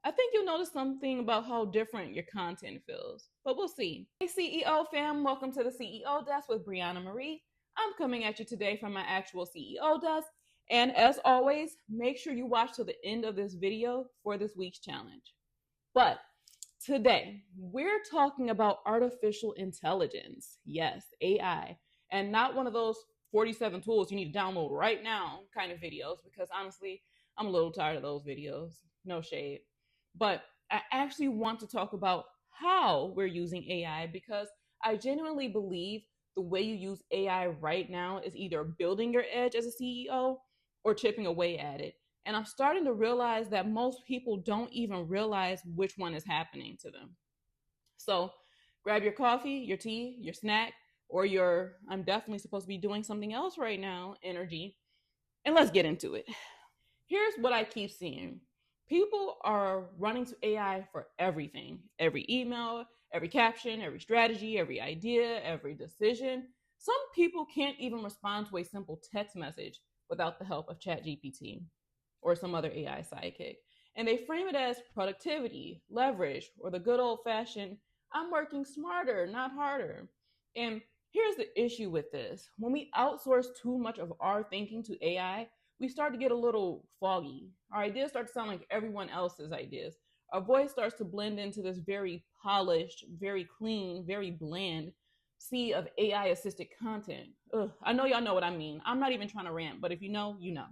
I think you'll notice something about how different your content feels, but we'll see. Hey CEO fam, welcome to the CEO Desk with Brianna Marie. I'm coming at you today from my actual CEO desk, and as always, make sure you watch till the end of this video for this week's challenge. But today, we're talking about artificial intelligence. Yes, AI, and not one of those 47 tools you need to download right now kind of videos, because honestly, I'm a little tired of those videos. No shade. But I actually want to talk about how we're using AI because I genuinely believe the way you use AI right now is either building your edge as a CEO or chipping away at it. And I'm starting to realize that most people don't even realize which one is happening to them. So grab your coffee, your tea, your snack, or your I'm definitely supposed to be doing something else right now energy, and let's get into it. Here's what I keep seeing. People are running to AI for everything, every email, every caption, every strategy, every idea, every decision. Some people can't even respond to a simple text message without the help of ChatGPT or some other AI sidekick. And they frame it as productivity, leverage, or the good old fashioned, I'm working smarter, not harder. And here's the issue with this: when we outsource too much of our thinking to AI, we start to get a little foggy. Our ideas start to sound like everyone else's ideas. Our voice starts to blend into this very polished, very clean, very bland sea of AI assisted content. Ugh, I know y'all know what I mean. I'm not even trying to rant, but if you know, you know.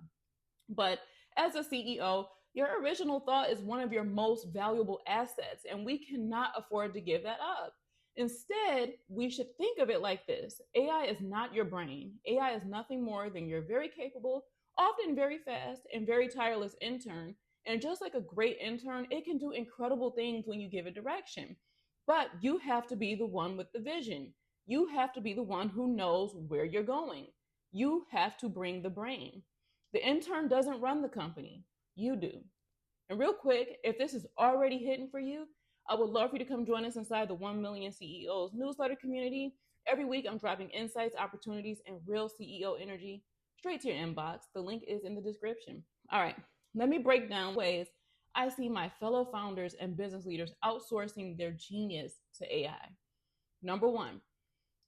But as a CEO, your original thought is one of your most valuable assets, and we cannot afford to give that up. Instead, we should think of it like this: AI is not your brain. AI is nothing more than your very capable, often very fast, and very tireless intern. And just like a great intern, it can do incredible things when you give it direction. But you have to be the one with the vision. You have to be the one who knows where you're going. You have to bring the brain. The intern doesn't run the company, you do. And real quick, if this is already hitting for you, I would love for you to come join us inside the 1 Million CEOs newsletter community. Every week, I'm dropping insights, opportunities, and real CEO energy straight to your inbox. The link is in the description. All right, let me break down ways I see my fellow founders and business leaders outsourcing their genius to AI. Number one,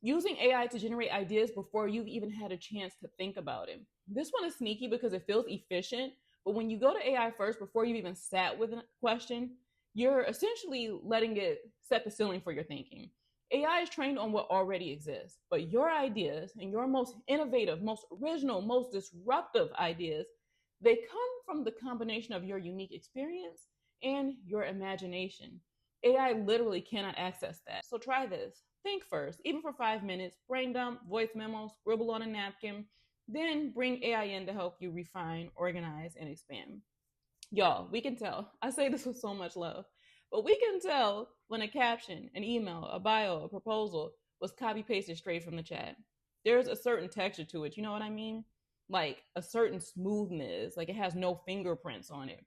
using AI to generate ideas before you've even had a chance to think about it. This one is sneaky because it feels efficient, but when you go to AI first before you've even sat with a question, you're essentially letting it set the ceiling for your thinking. AI is trained on what already exists, but your ideas and your most innovative, most original, most disruptive ideas, they come from the combination of your unique experience and your imagination. AI literally cannot access that. So try this. Think first, even for 5 minutes, brain dump, voice memo, scribble on a napkin, then bring AI in to help you refine, organize, and expand. Y'all, we can tell. I say this with so much love, but we can tell when a caption, an email, a bio, a proposal was copy pasted straight from the chat. There's a certain texture to it. You know what I mean? Like a certain smoothness, like it has no fingerprints on it.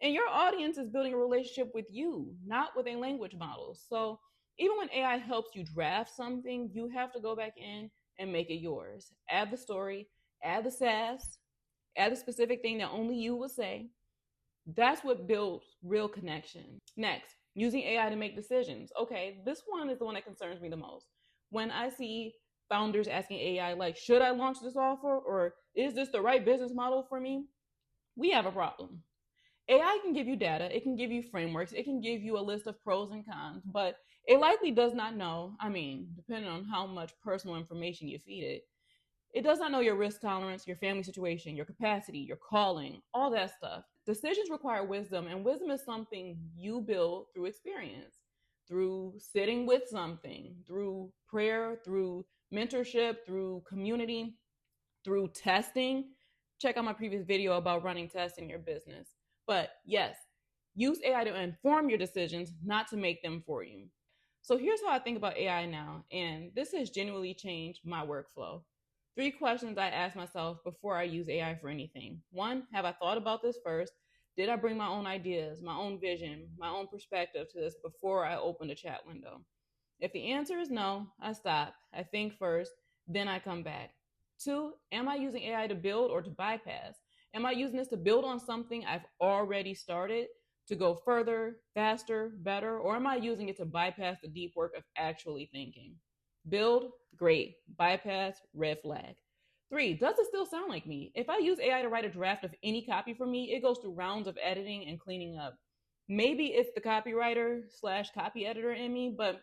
And your audience is building a relationship with you, not with a language model. So even when AI helps you draft something, you have to go back in and make it yours. Add the story, add the sass, add the specific thing that only you will say. That's what builds real connection. Next, using AI to make decisions. Okay, this one is the one that concerns me the most. When I see founders asking AI, like, should I launch this offer or is this the right business model for me? We have a problem. AI can give you data, it can give you frameworks, it can give you a list of pros and cons, but it likely does not know, depending on how much personal information you feed it, it does not know your risk tolerance, your family situation, your capacity, your calling, all that stuff. Decisions require wisdom, and wisdom is something you build through experience, through sitting with something, through prayer, through mentorship, through community, through testing. Check out my previous video about running tests in your business. But yes, use AI to inform your decisions, not to make them for you. So here's how I think about AI now, and this has genuinely changed my workflow. 3 questions I ask myself before I use AI for anything. 1, have I thought about this first? Did I bring my own ideas, my own vision, my own perspective to this before I open the chat window? If the answer is no, I stop. I think first, then I come back. 2, am I using AI to build or to bypass? Am I using this to build on something I've already started? to go further, faster, better, or am I using it to bypass the deep work of actually thinking? Build, great. Bypass, red flag. Three, does it still sound like me? If I use AI to write a draft of any copy for me, it goes through rounds of editing and cleaning up. Maybe it's the copywriter slash copy editor in me, but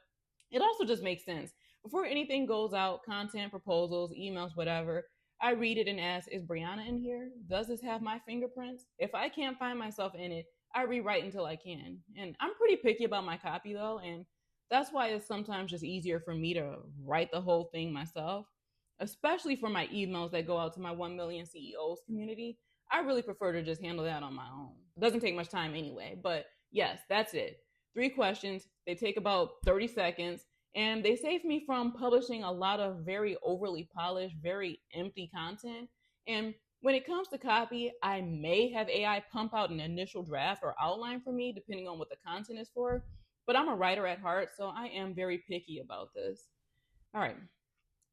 it also just makes sense. Before anything goes out, content, proposals, emails, whatever, I read it and ask, is Brianna in here? Does this have my fingerprints? If I can't find myself in it, I rewrite until I can. And I'm pretty picky about my copy though, and that's why it's sometimes just easier for me to write the whole thing myself, especially for my emails that go out to my 1 million CEOs community. I really prefer to just handle that on my own. It doesn't take much time anyway, but yes, that's it. Three questions. They take about 30 seconds and they save me from publishing a lot of very overly polished, very empty content. And when it comes to copy, I may have AI pump out an initial draft or outline for me, depending on what the content is for. But I'm a writer at heart, so I am very picky about this. All right.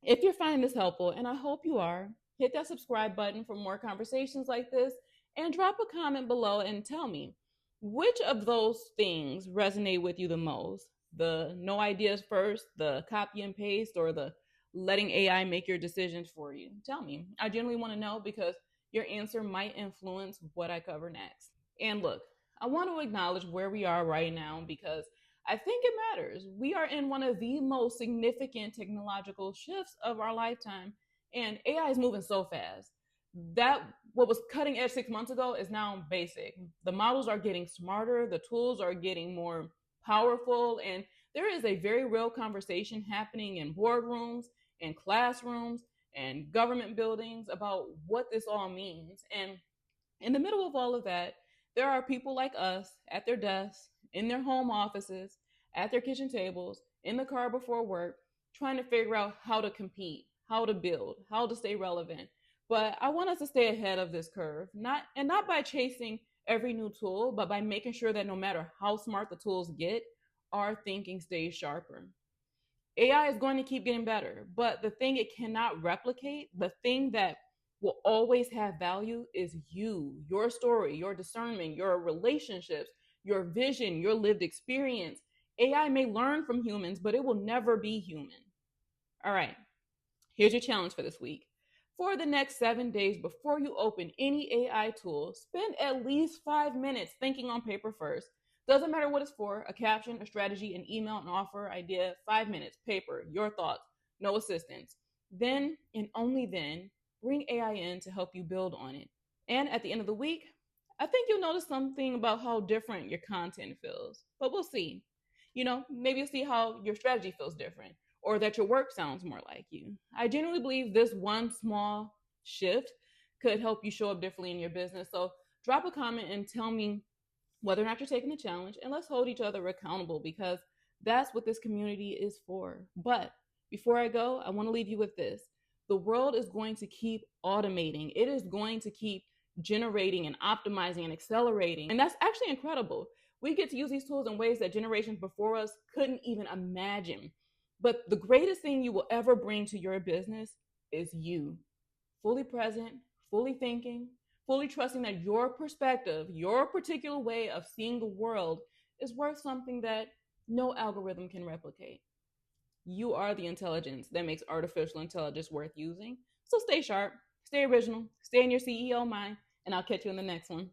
If you're finding this helpful, and I hope you are, hit that subscribe button for more conversations like this and drop a comment below and tell me which of those things resonate with you the most. The no ideas first, the copy and paste, or the letting AI make your decisions for you. Tell me. I genuinely want to know because your answer might influence what I cover next. And look, I want to acknowledge where we are right now because I think it matters. We are in one of the most significant technological shifts of our lifetime, and AI is moving so fast. That what was cutting edge 6 months ago is now basic. The models are getting smarter, the tools are getting more powerful, and there is a very real conversation happening in boardrooms, in classrooms, and government buildings about what this all means. And in the middle of all of that, there are people like us at their desks, in their home offices, at their kitchen tables, in the car before work, trying to figure out how to compete, how to build, how to stay relevant. But I want us to stay ahead of this curve, not by chasing every new tool, but by making sure that no matter how smart the tools get, our thinking stays sharper. AI is going to keep getting better, but the thing it cannot replicate, the thing that will always have value is you, your story, your discernment, your relationships, your vision, your lived experience. AI may learn from humans, but it will never be human. All right, here's your challenge for this week. For the next 7 days before you open any AI tool, spend at least 5 minutes thinking on paper first. Doesn't matter what it's for, a caption, a strategy, an email, an offer, idea, 5 minutes, paper, your thoughts, no assistance. Then, and only then, bring AI in to help you build on it. And at the end of the week, I think you'll notice something about how different your content feels. But we'll see. Maybe you'll see how your strategy feels different or that your work sounds more like you. I genuinely believe this one small shift could help you show up differently in your business. So drop a comment and tell me whether or not you're taking the challenge, and let's hold each other accountable because that's what this community is for. But before I go, I want to leave you with this. The world is going to keep automating. It is going to keep generating and optimizing and accelerating. And that's actually incredible. We get to use these tools in ways that generations before us couldn't even imagine. But the greatest thing you will ever bring to your business is you, fully present, fully thinking, fully trusting that your perspective, your particular way of seeing the world is worth something that no algorithm can replicate. You are the intelligence that makes artificial intelligence worth using. So stay sharp, stay original, stay in your CEO mind, and I'll catch you in the next one.